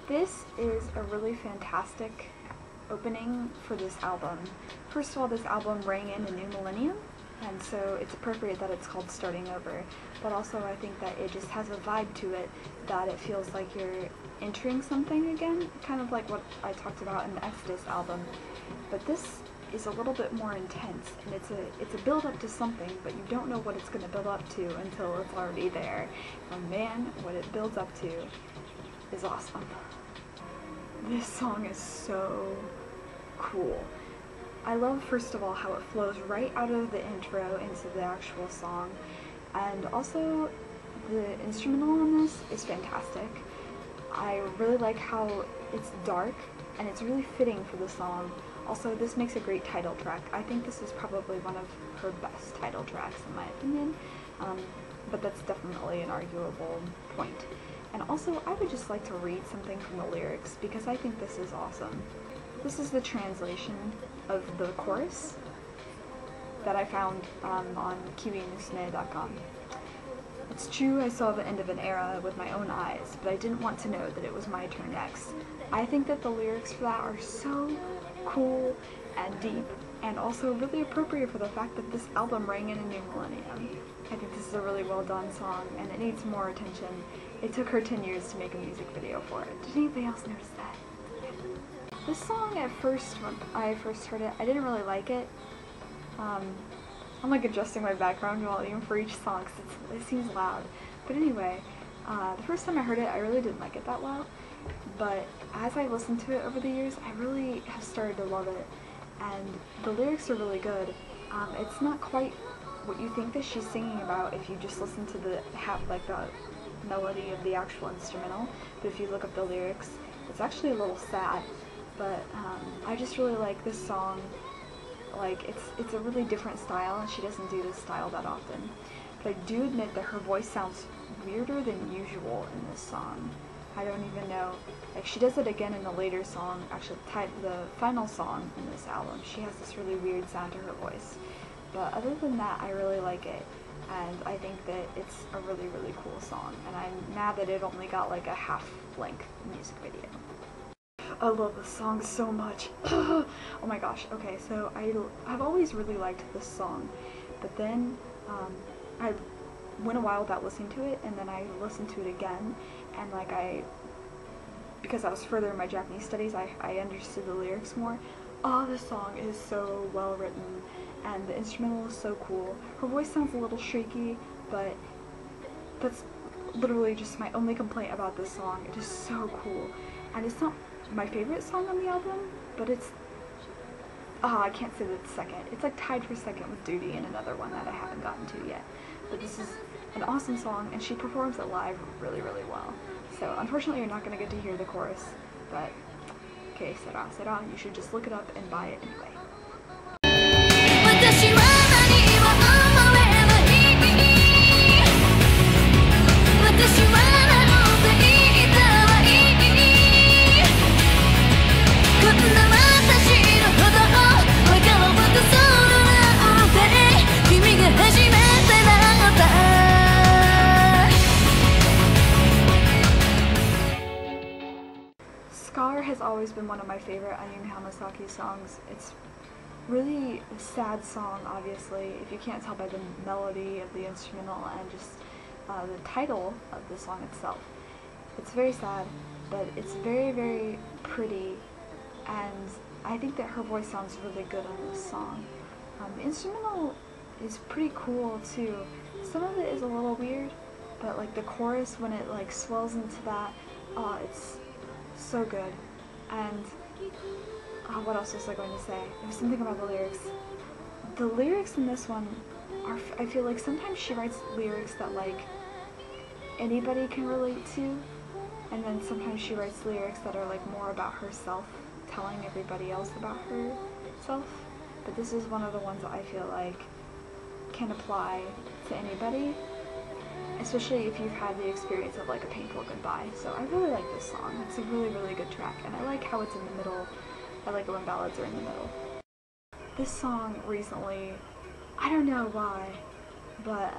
This is a really fantastic opening for this album. First of all, this album rang in a new millennium, and so it's appropriate that it's called Starting Over. But also I think that it just has a vibe to it that it feels like you're entering something again, kind of like what I talked about in the Exodus album. But this is a little bit more intense, and it's a build up to something, but you don't know what it's going to build up to until it's already there. And man, what it builds up to is awesome. This song is so cool. I love, first of all, how it flows right out of the intro into the actual song, and also the instrumental on this is fantastic. I really like how it's dark, and it's really fitting for the song. Also, this makes a great title track. I think this is probably one of her best title tracks in my opinion, but that's definitely an arguable point. And also, I would just like to read something from the lyrics because I think this is awesome. This is the translation of the chorus that I found on kiwimusume.com. It's true I saw the end of an era with my own eyes, but I didn't want to know that it was my turn next. I think that the lyrics for that are so cool and deep, and also really appropriate for the fact that this album rang in a new millennium. I think this is a really well done song, and it needs more attention. It took her 10 years to make a music video for it. Did anybody else notice that? This song, at first, when I first heard it, I didn't really like it. I'm like adjusting my background volume for each song because it seems loud. But anyway, the first time I heard it, I really didn't like it that well. But as I listened to it over the years, I really have started to love it. And the lyrics are really good. It's not quite what you think that she's singing about if you just listen to the melody of the actual instrumental. But if you look up the lyrics, it's actually a little sad. But I just really like this song. Like, it's a really different style, and she doesn't do this style that often. But I do admit that her voice sounds weirder than usual in this song. I don't even know. Like, she does it again in the later song, actually the final song in this album. She has this really weird sound to her voice. But other than that, I really like it, and I think that it's a really, really cool song. And I'm mad that it only got like a half-length music video. I love this song so much. Oh my gosh. Okay, so I've always really liked this song, but then I went a while without listening to it, and then I listened to it again, and like because I was further in my Japanese studies, I understood the lyrics more. Oh, this song is so well written, and the instrumental is so cool. Her voice sounds a little shaky, but that's literally just my only complaint about this song. It is so cool, and it's not my favorite song on the album, but it's I can't say that it's second. It's like tied for second with Duty and another one that I haven't gotten to yet. But this is an awesome song, and she performs it live really, really well. So unfortunately you're not going to get to hear the chorus, but okay, sera, you should just look it up and buy it anyway. Has always been one of my favorite Ayumi Hamasaki songs. It's really a sad song, obviously, if you can't tell by the melody of the instrumental and just the title of the song itself. It's very sad, but it's very, very pretty, and I think that her voice sounds really good on this song. The instrumental is pretty cool too. Some of it is a little weird, but like the chorus, when it like swells into that, it's so good. And what else was I going to say? There was something about the lyrics. The lyrics in this one are, I feel like sometimes she writes lyrics that like anybody can relate to, and then sometimes she writes lyrics that are like more about herself, telling everybody else about herself. But this is one of the ones that I feel like can apply to anybody, especially if you've had the experience of like a painful goodbye. So I really like this song. It's a really, really good track, and I like how it's in the middle. I like it when ballads are in the middle. This song recently, I don't know why, but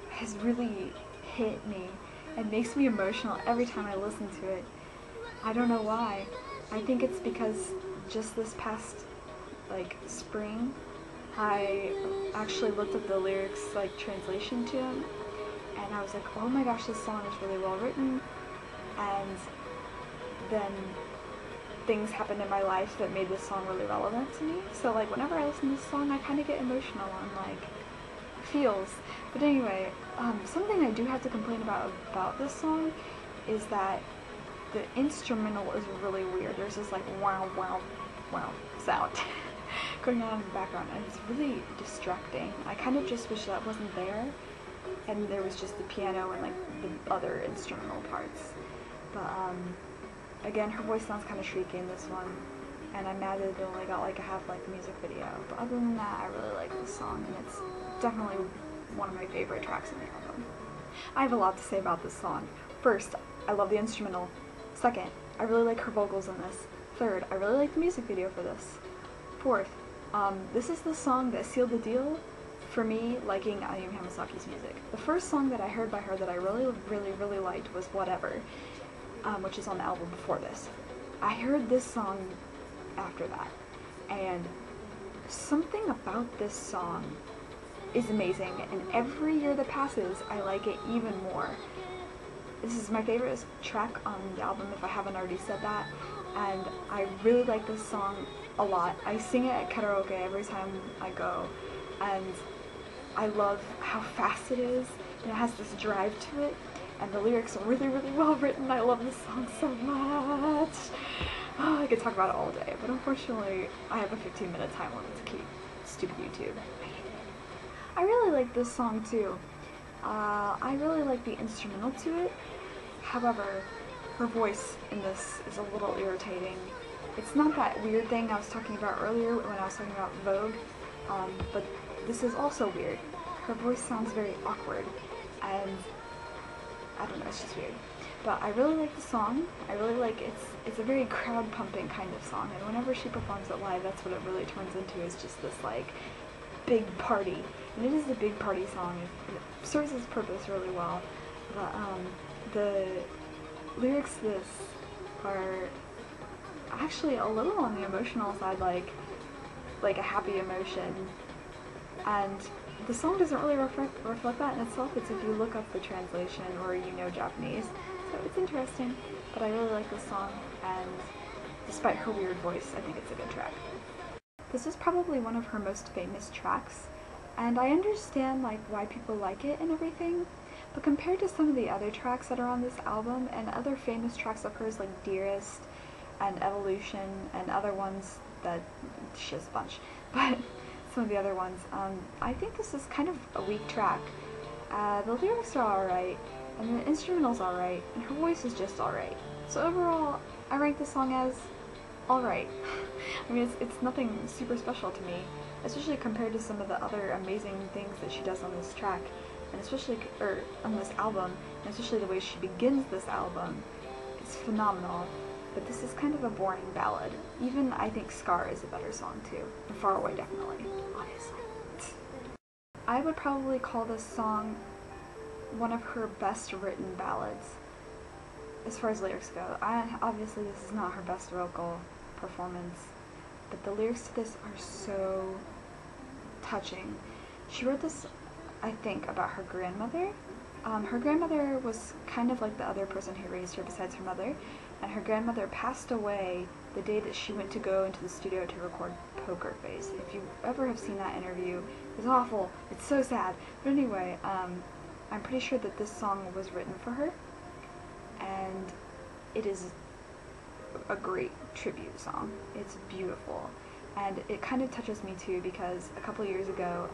has really hit me and makes me emotional every time I listen to it. I don't know why. I think it's because just this past, like, spring, I actually looked up the lyrics, like, translation to them, and I was like, oh my gosh, this song is really well written, and then things happened in my life that made this song really relevant to me. So, like, whenever I listen to this song, I kind of get emotional and, like, feels. But anyway, something I do have to complain about this song is that the instrumental is really weird. There's this, like, wow, wow, wow sound going on in the background, and it's really distracting. I kind of just wish that wasn't there, and there was just the piano and, like, the other instrumental parts. But, again, her voice sounds kind of shrieky in this one, and I'm mad that it only got, like, a half-length music video. But other than that, I really like this song, and it's definitely one of my favorite tracks in the album. I have a lot to say about this song. First, I love the instrumental. Second, I really like her vocals in this. Third, I really like the music video for this. Fourth, this is the song that sealed the deal for me liking Ayumi Hamasaki's music. The first song that I heard by her that I really, really, really liked was Whatever, which is on the album before this. I heard this song after that, and something about this song is amazing, and every year that passes, I like it even more. This is my favorite track on the album, if I haven't already said that, and I really like this song a lot. I sing it at karaoke every time I go, and I love how fast it is, and it has this drive to it, and the lyrics are really, really well written. I love this song so much. Oh, I could talk about it all day, but unfortunately, I have a 15-minute time limit to keep. Stupid YouTube. I really like this song too. I really like the instrumental to it. However, her voice in this is a little irritating. It's not that weird thing I was talking about earlier when I was talking about Vogue, but this is also weird. Her voice sounds very awkward, and I don't know, it's just weird. But I really like the song. I really like it's a very crowd pumping kind of song, and whenever she performs it live, that's what it really turns into, is just this, like, big party. And it is a big party song. It serves its purpose really well. But the lyrics to this are actually a little on the emotional side, like a happy emotion. And the song doesn't really reflect that in itself. It's if you look up the translation or you know Japanese. So it's interesting. But I really like this song, and despite her weird voice, I think it's a good track. This is probably one of her most famous tracks, and I understand, like, why people like it and everything, but compared to some of the other tracks that are on this album and other famous tracks of hers like Dearest and Evolution and other ones that she has a bunch, but some of the other ones, I think this is kind of a weak track. The lyrics are alright, and the instrumental's alright, and her voice is just alright. So overall, I rank this song as alright. I mean, it's nothing super special to me, especially compared to some of the other amazing things that she does on this track, and especially, on this album, and especially the way she begins this album. It's phenomenal, but this is kind of a boring ballad. Even I think Scar is a better song too, and Far Away definitely, obviously. I would probably call this song one of her best written ballads, as far as lyrics go. Obviously this is not her best vocal performance, but the lyrics to this are so touching. She wrote this, I think, about her grandmother. Her grandmother was kind of like the other person who raised her besides her mother, and her grandmother passed away the day that she went to go into the studio to record Poker Face. If you ever have seen that interview, it's awful, it's so sad. But anyway, I'm pretty sure that this song was written for her, and it is a great tribute song. It's beautiful, and it kind of touches me too, because a couple years ago,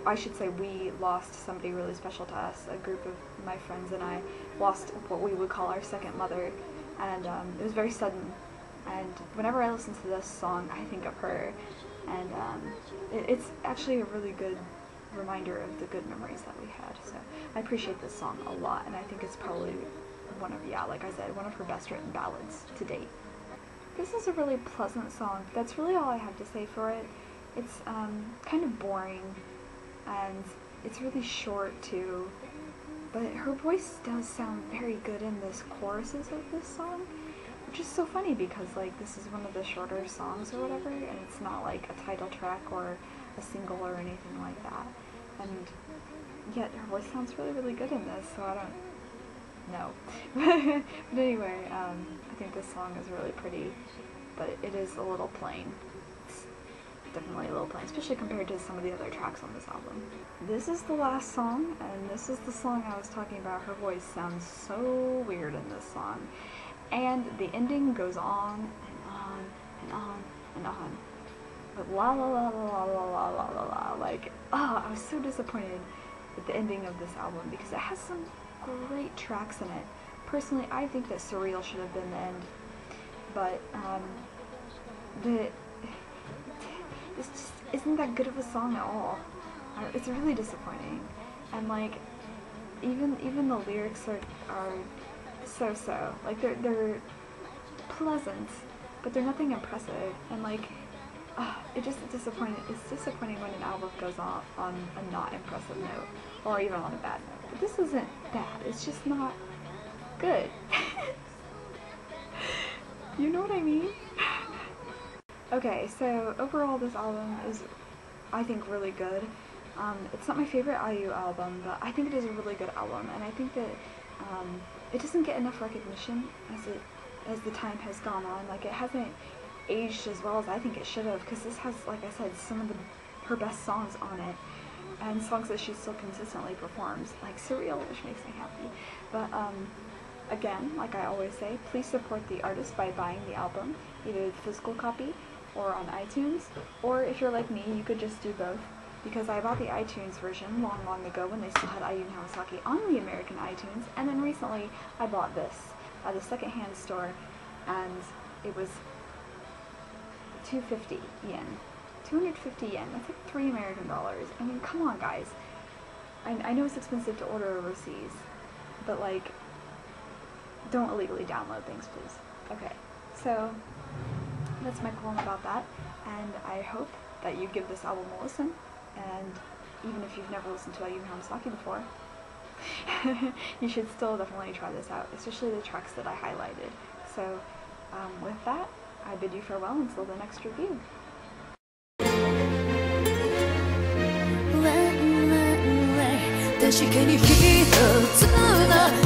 I should say we lost somebody really special to us. A group of my friends and I lost what we would call our second mother, and it was very sudden, and whenever I listen to this song I think of her, and it's actually a really good reminder of the good memories that we had. So I appreciate this song a lot, and I think it's probably one of, like I said, one of her best written ballads to date. This is a really pleasant song. That's really all I have to say for it. It's kind of boring, and it's really short too, But her voice does sound very good in this choruses of this song, which is so funny because like this is one of the shorter songs or whatever, and it's not like a title track or a single or anything like that. And yet her voice sounds really, really good in this, so I don't know. But anyway, I think this song is really pretty, but it is a little plain. It's definitely a little plain, especially compared to some of the other tracks on this album. This is the last song, and this is the song I was talking about. Her voice sounds so weird in this song. And the ending goes on and on and on and on. But la la la la la la la la la, like, oh, I was so disappointed with the ending of this album because it has some great tracks in it. Personally, I think that SURREAL should have been the end, but this just isn't that good of a song at all. It's really disappointing, and like even the lyrics are so-so. Like they're pleasant, but they're nothing impressive, and like it's disappointing when an album goes off on a not impressive note, or even on a bad note. But this isn't bad, it's just not good. You know what I mean? Okay, so overall this album is, I think, really good. It's not my favorite IU album, but I think it is a really good album, and I think that it doesn't get enough recognition as the time has gone on. Like, it hasn't aged as well as I think it should have, because this has, like I said, some of her best songs on it, and songs that she still consistently performs, like SURREAL, which makes me happy. But again, like I always say, please support the artist by buying the album, either the physical copy or on iTunes, or if you're like me, you could just do both, because I bought the iTunes version long ago when they still had Ayumi Hamasaki on the American iTunes, and then recently I bought this at the secondhand store, and it was 250 yen. 250 yen, that's like $3 American. I mean, come on guys. I know it's expensive to order overseas, but like, don't illegally download things, please. Okay, so that's my poem about that, and I hope that you give this album a listen, and even if you've never listened to Ayumi Hamasaki before, you should still definitely try this out, especially the tracks that I highlighted. So with that, I bid you farewell until the next review. 確かに一つの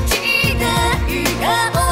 期待が